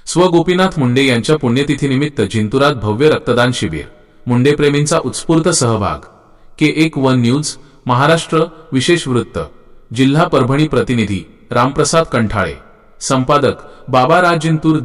स्व गोपीनाथ मुंडे यांच्या पुण्यतिथीनिमित्त जिंतुरात भव्य रक्तदान शिबिर, मुंडेप्रेमींचा उत्स्फूर्त सहभाग। K1 न्यूज महाराष्ट्र विशेष वृत्त, जिल्हा परभणी प्रतिनिधी रामप्रसाद कंठाळे, संपादक बाबा राज जिंतूर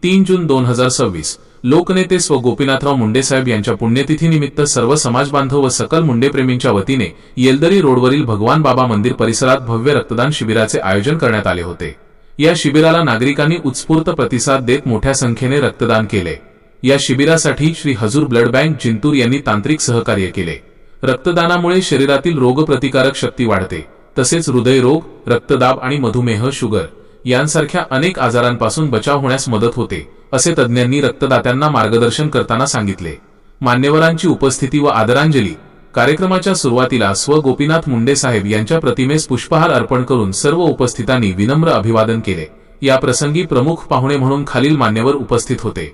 3 जून 2026। लोकनेते स्व गोपीनाथराव मुंडे साहेब यांच्या पुण्यतिथीनिमित्त सर्व समाजबांधव व सकल मुंडेप्रेमींच्या वतीने येलदरी रोडवरील भगवान बाबा मंदिर परिसरात भव्य रक्तदान शिबिराचे आयोजन करण्यात आले होते। या शिबिराला नागरिकांनी उत्स्फूर्त प्रतिसाद देत मोठ्या संख्येने रक्तदान केले। या शिबिरासाठी श्री हजूर ब्लड बँक जिंतूर यांनी तांत्रिक सहकार्य केले। रक्तदानामुळे शरीरातील रोगप्रतिकारक शक्ती वाढते, तसेच हृदयरोग, रक्तदाब आणि मधुमेह, शुगर यांसारख्या अनेक आजारांपासून बचाव होण्यास मदत होते, असे तज्ज्ञांनी रक्तदात्यांना मार्गदर्शन करताना सांगितले। मान्यवरांची उपस्थिती व आदरांजली। कार्यक्रमाच्या सुरुवातीला स्व गोपीनाथ मुंडे साहेब यांच्या प्रतिमेस पुष्पहार अर्पण करून सर्व उपस्थितांनी विनम्र अभिवादन केले। या प्रसंगी प्रमुख पाहुणे म्हणून खालील मान्यवर उपस्थित होते।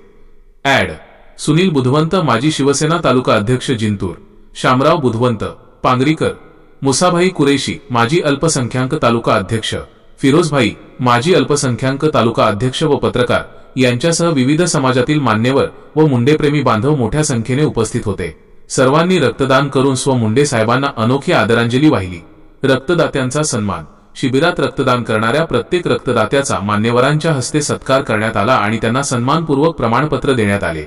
ॲड सुनील बुधवंत, माजी शिवसेना तालुका अध्यक्ष जिंतूर, शामराव बुधवंत पांगरीकर, मुसाभाई कुरेशी, माजी अल्पसंख्याक तालुका अध्यक्ष, फिरोजभाई, माजी अल्पसंख्याक तालुका अध्यक्ष व पत्रकार यांच्यासह विविध समाजातील मान्यवर व मुंडेप्रेमी बांधव मोठ्या संख्येने उपस्थित होते। सर्वांनी रक्तदान करून स्व मुंडे साहेबांना अनोखी आदरांजली वाहिली। रक्तदात्यांचा सन्मान। शिबिरात रक्तदान करणाऱ्या प्रत्येक रक्तदात्याचा मान्यवरांच्या हस्ते सत्कार करण्यात आला आणि त्यांना सन्मानपूर्वक प्रमाणपत्र देण्यात आले।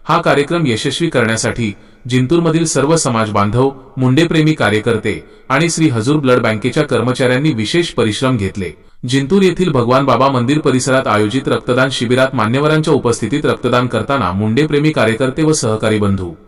हा कार्यक्रम यशस्वी करण्यासाठी जिंतूरमधील सर्व समाज बांधव, मुंडेप्रेमी कार्यकर्ते आणि श्री हजूर ब्लड बँकेच्या कर्मचाऱ्यांनी विशेष परिश्रम घेतले। जिंतूर येथील भगवान बाबा मंदिर परिसरात आयोजित रक्तदान शिबिरात मान्यवरांच्या उपस्थितीत रक्तदान करताना मुंडेप्रेमी कार्यकर्ते व सहकारी बंधू